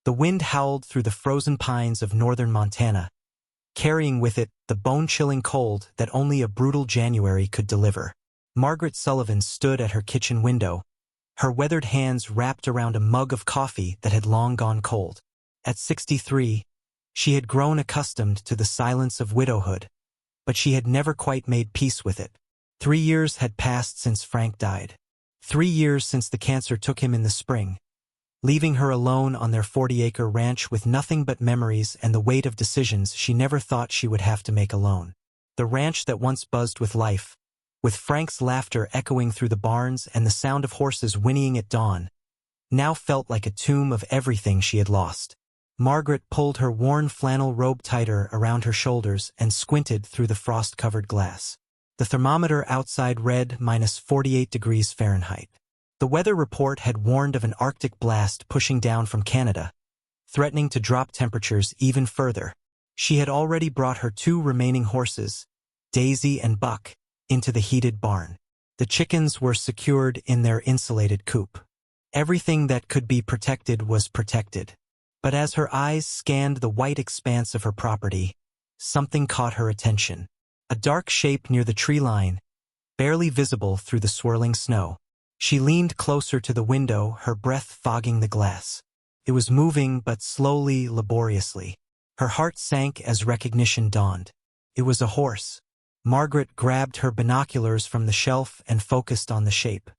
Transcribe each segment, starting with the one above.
The wind howled through the frozen pines of northern Montana, carrying with it the bone-chilling cold that only a brutal January could deliver. Margaret Sullivan stood at her kitchen window, her weathered hands wrapped around a mug of coffee that had long gone cold. At 63, she had grown accustomed to the silence of widowhood, but she had never quite made peace with it. 3 years had passed since Frank died. 3 years since the cancer took him in the spring, leaving her alone on their 40-acre ranch with nothing but memories and the weight of decisions she never thought she would have to make alone. The ranch that once buzzed with life, with Frank's laughter echoing through the barns and the sound of horses whinnying at dawn, now felt like a tomb of everything she had lost. Margaret pulled her worn flannel robe tighter around her shoulders and squinted through the frost-covered glass. The thermometer outside read -48 degrees Fahrenheit. The weather report had warned of an Arctic blast pushing down from Canada, threatening to drop temperatures even further. She had already brought her 2 remaining horses, Daisy and Buck, into the heated barn. The chickens were secured in their insulated coop. Everything that could be protected was protected. But as her eyes scanned the white expanse of her property, something caught her attention. A dark shape near the tree line, barely visible through the swirling snow. She leaned closer to the window, her breath fogging the glass. It was moving, but slowly, laboriously. Her heart sank as recognition dawned. It was a horse. Margaret grabbed her binoculars from the shelf and focused on the shape.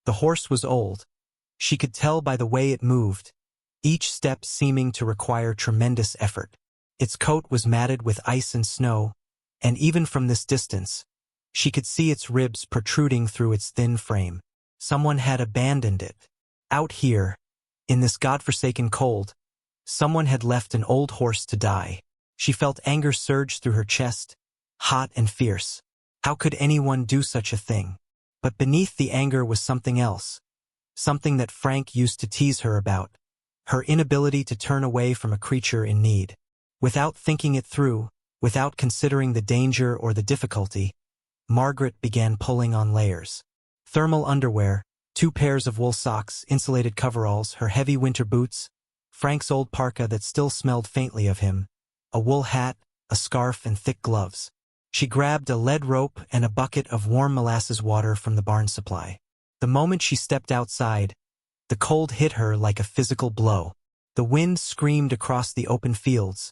The horse was old. She could tell by the way it moved, each step seeming to require tremendous effort. Its coat was matted with ice and snow, and even from this distance, she could see its ribs protruding through its thin frame. Someone had abandoned it. Out here, in this godforsaken cold, someone had left an old horse to die. She felt anger surge through her chest, hot and fierce. How could anyone do such a thing? But beneath the anger was something else, something that Frank used to tease her about, her inability to turn away from a creature in need. Without thinking it through, without considering the danger or the difficulty, Margaret began pulling on layers. Thermal underwear, 2 pairs of wool socks, insulated coveralls, her heavy winter boots, Frank's old parka that still smelled faintly of him, a wool hat, a scarf, and thick gloves. She grabbed a lead rope and a bucket of warm molasses water from the barn supply. The moment she stepped outside, the cold hit her like a physical blow. The wind screamed across the open fields,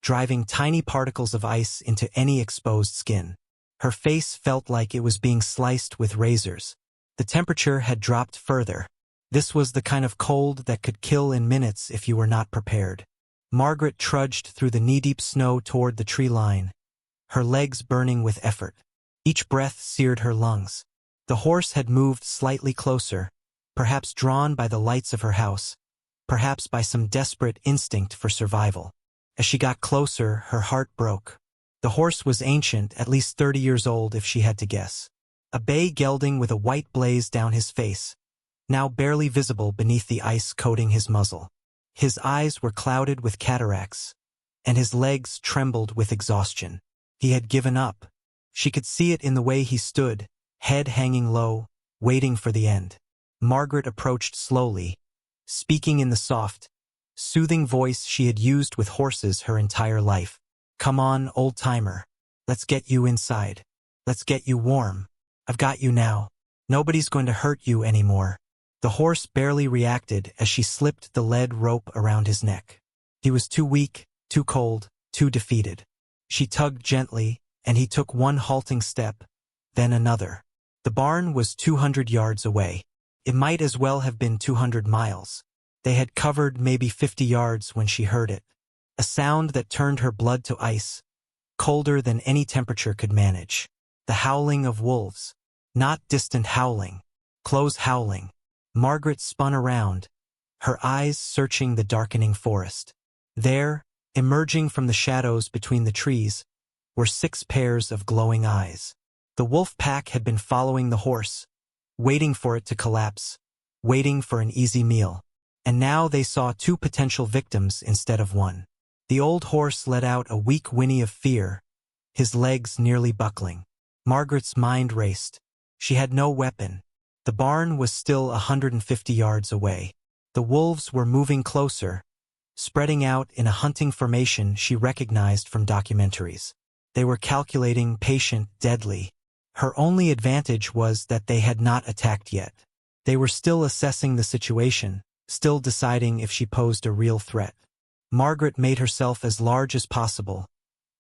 driving tiny particles of ice into any exposed skin. Her face felt like it was being sliced with razors. The temperature had dropped further. This was the kind of cold that could kill in minutes if you were not prepared. Margaret trudged through the knee-deep snow toward the tree line, her legs burning with effort. Each breath seared her lungs. The horse had moved slightly closer, perhaps drawn by the lights of her house, perhaps by some desperate instinct for survival. As she got closer, her heart broke. The horse was ancient, at least 30 years old if she had to guess. A bay gelding with a white blaze down his face, now barely visible beneath the ice coating his muzzle. His eyes were clouded with cataracts, and his legs trembled with exhaustion. He had given up. She could see it in the way he stood, head hanging low, waiting for the end. Margaret approached slowly, speaking in the soft, soothing voice she had used with horses her entire life. "Come on, old-timer. Let's get you inside. Let's get you warm. I've got you now. Nobody's going to hurt you anymore." The horse barely reacted as she slipped the lead rope around his neck. He was too weak, too cold, too defeated. She tugged gently, and he took one halting step, then another. The barn was 200 yards away. It might as well have been 200 miles. They had covered maybe 50 yards when she heard it. A sound that turned her blood to ice, colder than any temperature could manage. The howling of wolves. Not distant howling, close howling. Margaret spun around, her eyes searching the darkening forest. There, emerging from the shadows between the trees, were 6 pairs of glowing eyes. The wolf pack had been following the horse, waiting for it to collapse, waiting for an easy meal. And now they saw 2 potential victims instead of one. The old horse let out a weak whinny of fear, his legs nearly buckling. Margaret's mind raced. She had no weapon. The barn was still 150 yards away. The wolves were moving closer, spreading out in a hunting formation she recognized from documentaries. They were calculating, patient, deadly. Her only advantage was that they had not attacked yet. They were still assessing the situation, still deciding if she posed a real threat. Margaret made herself as large as possible,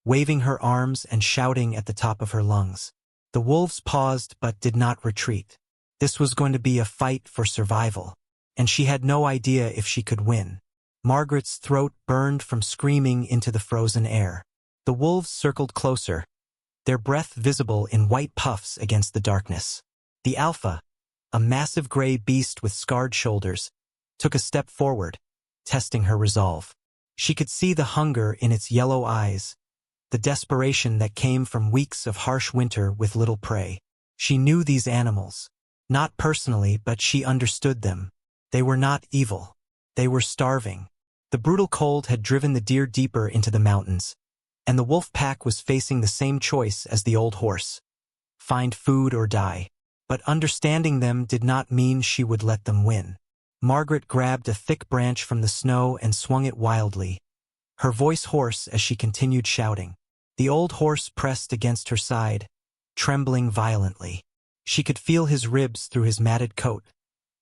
waving her arms and shouting at the top of her lungs. The wolves paused but did not retreat. This was going to be a fight for survival, and she had no idea if she could win. Margaret's throat burned from screaming into the frozen air. The wolves circled closer, their breath visible in white puffs against the darkness. The alpha, a massive gray beast with scarred shoulders, took a step forward, testing her resolve. She could see the hunger in its yellow eyes, the desperation that came from weeks of harsh winter with little prey. She knew these animals. Not personally, but she understood them. They were not evil. They were starving. The brutal cold had driven the deer deeper into the mountains, and the wolf pack was facing the same choice as the old horse: find food or die. But understanding them did not mean she would let them win. Margaret grabbed a thick branch from the snow and swung it wildly, her voice hoarse as she continued shouting. The old horse pressed against her side, trembling violently. She could feel his ribs through his matted coat,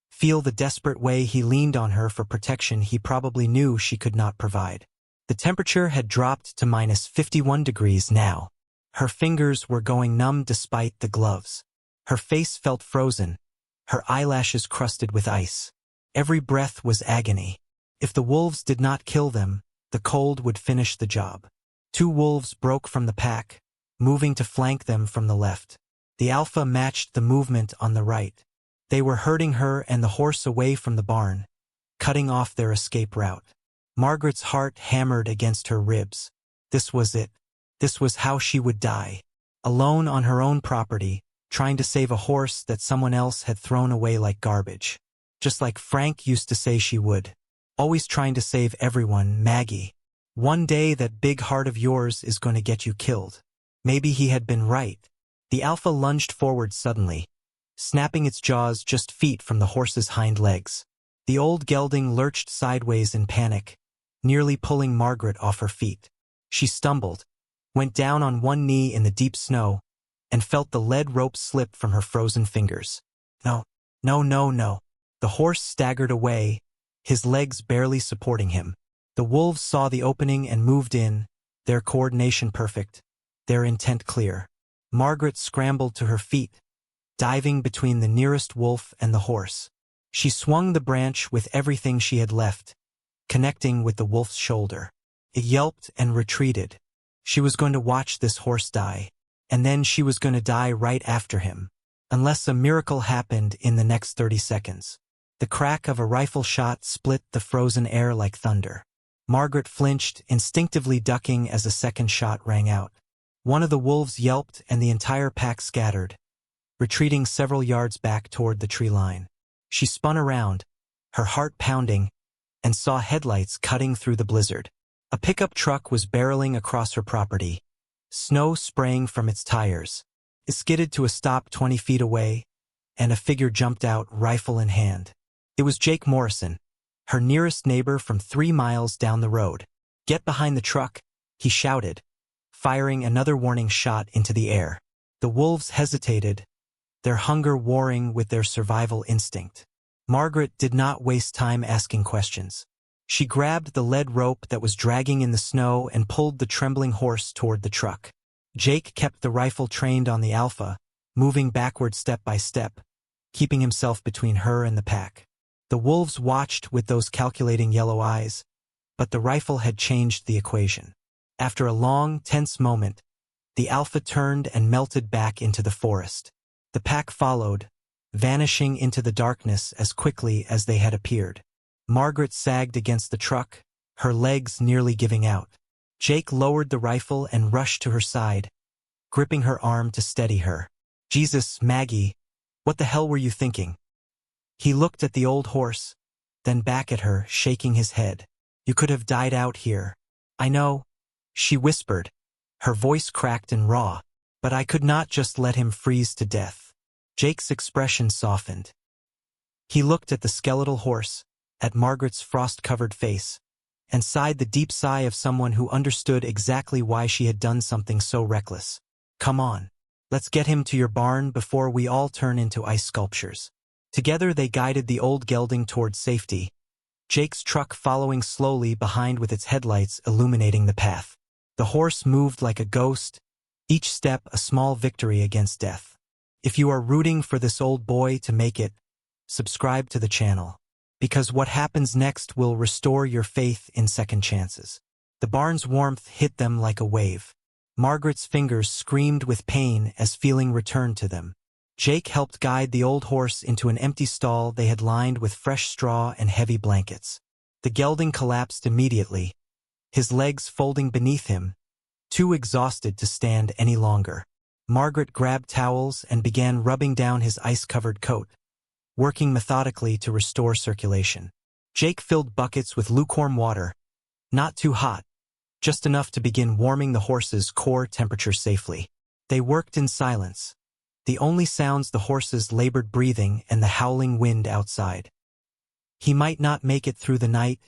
feel the desperate way he leaned on her for protection he probably knew she could not provide. The temperature had dropped to -51 degrees now. Her fingers were going numb despite the gloves. Her face felt frozen, her eyelashes crusted with ice. Every breath was agony. If the wolves did not kill them, the cold would finish the job. 2 wolves broke from the pack, moving to flank them from the left. The alpha matched the movement on the right. They were herding her and the horse away from the barn, cutting off their escape route. Margaret's heart hammered against her ribs. This was it. This was how she would die. Alone on her own property, trying to save a horse that someone else had thrown away like garbage. Just like Frank used to say she would. Always trying to save everyone, Maggie. One day that big heart of yours is going to get you killed. Maybe he had been right. The alpha lunged forward suddenly, snapping its jaws just feet from the horse's hind legs. The old gelding lurched sideways in panic, nearly pulling Margaret off her feet. She stumbled, went down on one knee in the deep snow, and felt the lead rope slip from her frozen fingers. No, no, no, no. The horse staggered away, his legs barely supporting him. The wolves saw the opening and moved in, their coordination perfect, their intent clear. Margaret scrambled to her feet, diving between the nearest wolf and the horse. She swung the branch with everything she had left, connecting with the wolf's shoulder. It yelped and retreated. She was going to watch this horse die, and then she was going to die right after him, unless a miracle happened in the next 30 seconds. The crack of a rifle shot split the frozen air like thunder. Margaret flinched, instinctively ducking as a second shot rang out. One of the wolves yelped and the entire pack scattered, retreating several yards back toward the tree line. She spun around, her heart pounding, and saw headlights cutting through the blizzard. A pickup truck was barreling across her property, snow spraying from its tires. It skidded to a stop 20 feet away, and a figure jumped out, rifle in hand. It was Jake Morrison, her nearest neighbor from 3 miles down the road. "Get behind the truck," he shouted, firing another warning shot into the air. The wolves hesitated, their hunger warring with their survival instinct. Margaret did not waste time asking questions. She grabbed the lead rope that was dragging in the snow and pulled the trembling horse toward the truck. Jake kept the rifle trained on the alpha, moving backward step by step, keeping himself between her and the pack. The wolves watched with those calculating yellow eyes, but the rifle had changed the equation. After a long, tense moment, the alpha turned and melted back into the forest. The pack followed, vanishing into the darkness as quickly as they had appeared. Margaret sagged against the truck, her legs nearly giving out. Jake lowered the rifle and rushed to her side, gripping her arm to steady her. "Jesus, Maggie, what the hell were you thinking?" He looked at the old horse, then back at her, shaking his head. "You could have died out here." "I know," she whispered, her voice cracked and raw, "but I could not just let him freeze to death." Jake's expression softened. He looked at the skeletal horse, at Margaret's frost-covered face, and sighed the deep sigh of someone who understood exactly why she had done something so reckless. Come on. Let's get him to your barn before we all turn into ice sculptures. Together they guided the old gelding toward safety, Jake's truck following slowly behind with its headlights illuminating the path. The horse moved like a ghost, each step a small victory against death. If you are rooting for this old boy to make it, subscribe to the channel, because what happens next will restore your faith in second chances. The barn's warmth hit them like a wave. Margaret's fingers screamed with pain as feeling returned to them. Jake helped guide the old horse into an empty stall they had lined with fresh straw and heavy blankets. The gelding collapsed immediately, his legs folding beneath him, too exhausted to stand any longer. Margaret grabbed towels and began rubbing down his ice-covered coat, working methodically to restore circulation. Jake filled buckets with lukewarm water, not too hot, just enough to begin warming the horse's core temperature safely. They worked in silence, the only sounds the horse's labored breathing and the howling wind outside. He might not make it through the night,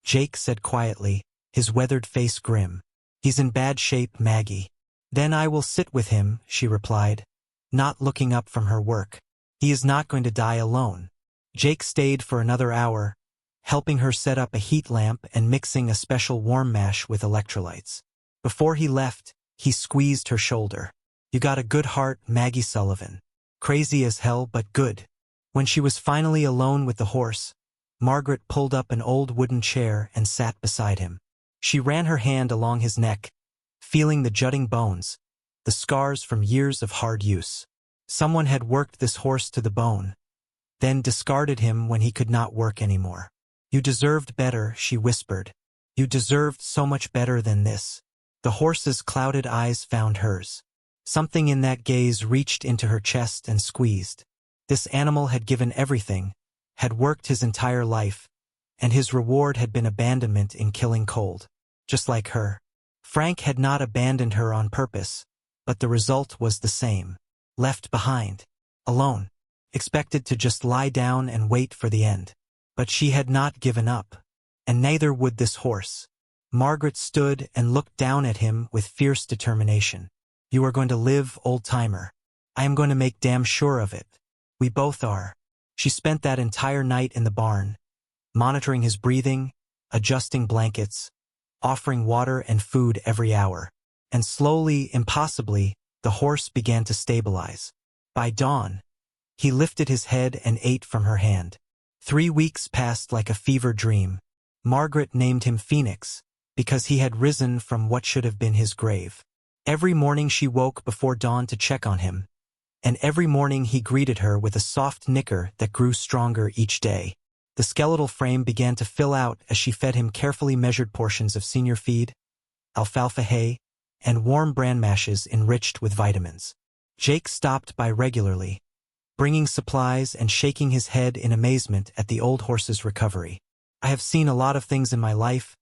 Jake said quietly, his weathered face grim. He's in bad shape, Maggie. Then I will sit with him, she replied, not looking up from her work. He is not going to die alone. Jake stayed for another hour, helping her set up a heat lamp and mixing a special warm mash with electrolytes. Before he left, he squeezed her shoulder. You got a good heart, Maggie Sullivan. Crazy as hell, but good. When she was finally alone with the horse, Margaret pulled up an old wooden chair and sat beside him. She ran her hand along his neck, feeling the jutting bones, the scars from years of hard use. Someone had worked this horse to the bone, then discarded him when he could not work anymore. You deserved better, she whispered. You deserved so much better than this. The horse's clouded eyes found hers. Something in that gaze reached into her chest and squeezed. This animal had given everything, had worked his entire life, and his reward had been abandonment in killing cold. Just like her. Frank had not abandoned her on purpose, but the result was the same. Left behind. Alone. Expected to just lie down and wait for the end. But she had not given up. And neither would this horse. Margaret stood and looked down at him with fierce determination. You are going to live, old-timer. I am going to make damn sure of it. We both are. She spent that entire night in the barn, monitoring his breathing, adjusting blankets, offering water and food every hour. And slowly, impossibly, the horse began to stabilize. By dawn, he lifted his head and ate from her hand. 3 weeks passed like a fever dream. Margaret named him Phoenix, because he had risen from what should have been his grave. Every morning she woke before dawn to check on him, and every morning he greeted her with a soft nicker that grew stronger each day. The skeletal frame began to fill out as she fed him carefully measured portions of senior feed, alfalfa hay, and warm bran mashes enriched with vitamins. Jake stopped by regularly, bringing supplies and shaking his head in amazement at the old horse's recovery. I have seen a lot of things in my life,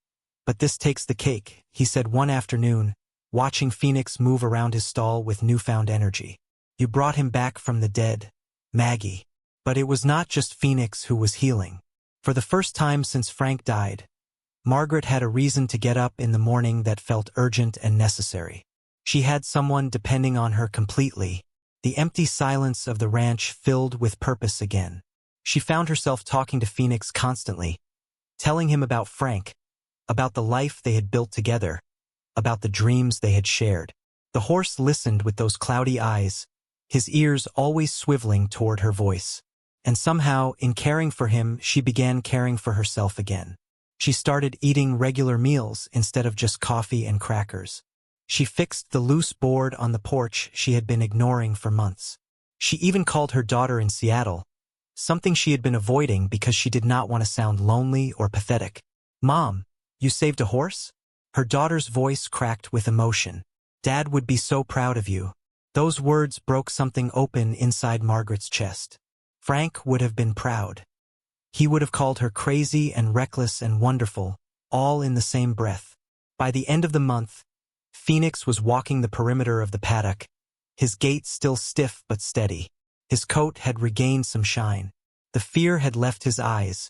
but this takes the cake, he said one afternoon, watching Phoenix move around his stall with newfound energy. You brought him back from the dead, Maggie. But it was not just Phoenix who was healing. For the first time since Frank died, Margaret had a reason to get up in the morning that felt urgent and necessary. She had someone depending on her completely. The empty silence of the ranch filled with purpose again. She found herself talking to Phoenix constantly, telling him about Frank, about the life they had built together, about the dreams they had shared. The horse listened with those cloudy eyes, his ears always swiveling toward her voice. And somehow, in caring for him, she began caring for herself again. She started eating regular meals instead of just coffee and crackers. She fixed the loose board on the porch she had been ignoring for months. She even called her daughter in Seattle, something she had been avoiding because she did not want to sound lonely or pathetic. Mom, you saved a horse? Her daughter's voice cracked with emotion. Dad would be so proud of you. Those words broke something open inside Margaret's chest. Frank would have been proud. He would have called her crazy and reckless and wonderful, all in the same breath. By the end of the month, Phoenix was walking the perimeter of the paddock, his gait still stiff but steady. His coat had regained some shine. The fear had left his eyes,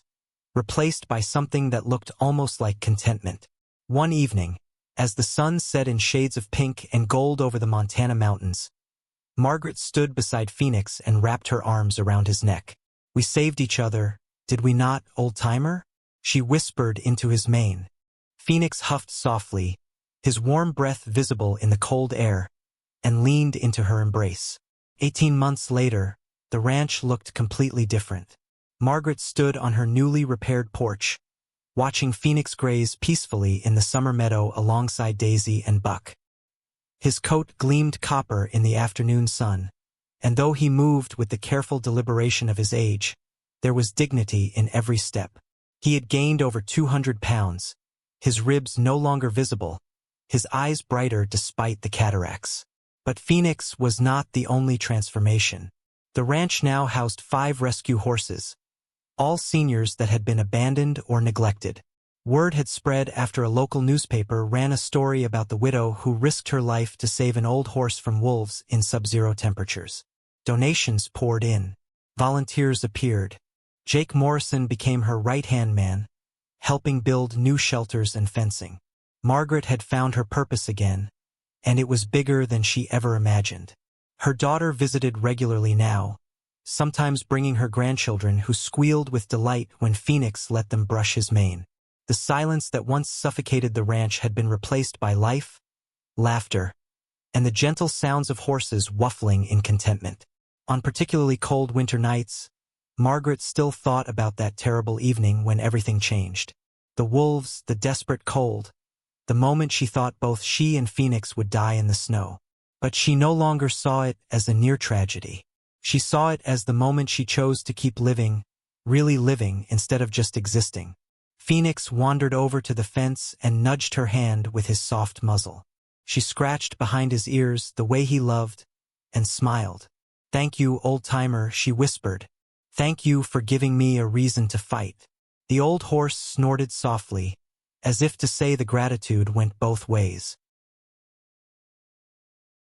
replaced by something that looked almost like contentment. One evening, as the sun set in shades of pink and gold over the Montana mountains, Margaret stood beside Phoenix and wrapped her arms around his neck. "We saved each other, did we not, old-timer?" she whispered into his mane. Phoenix huffed softly, his warm breath visible in the cold air, and leaned into her embrace. 18 months later, the ranch looked completely different. Margaret stood on her newly repaired porch, watching Phoenix graze peacefully in the summer meadow alongside Daisy and Buck. His coat gleamed copper in the afternoon sun, and though he moved with the careful deliberation of his age, there was dignity in every step. He had gained over 200 pounds, his ribs no longer visible, his eyes brighter despite the cataracts. But Phoenix was not the only transformation. The ranch now housed 5 rescue horses, all seniors that had been abandoned or neglected. Word had spread after a local newspaper ran a story about the widow who risked her life to save an old horse from wolves in sub-zero temperatures. Donations poured in. Volunteers appeared. Jake Morrison became her right-hand man, helping build new shelters and fencing. Margaret had found her purpose again, and it was bigger than she ever imagined. Her daughter visited regularly now, sometimes bringing her grandchildren who squealed with delight when Phoenix let them brush his mane. The silence that once suffocated the ranch had been replaced by life, laughter, and the gentle sounds of horses whuffling in contentment. On particularly cold winter nights, Margaret still thought about that terrible evening when everything changed. The wolves, the desperate cold, the moment she thought both she and Phoenix would die in the snow. But she no longer saw it as a near tragedy. She saw it as the moment she chose to keep living, really living instead of just existing. Phoenix wandered over to the fence and nudged her hand with his soft muzzle. She scratched behind his ears the way he loved, and smiled. "Thank you, old-timer," she whispered. "Thank you for giving me a reason to fight." The old horse snorted softly, as if to say the gratitude went both ways.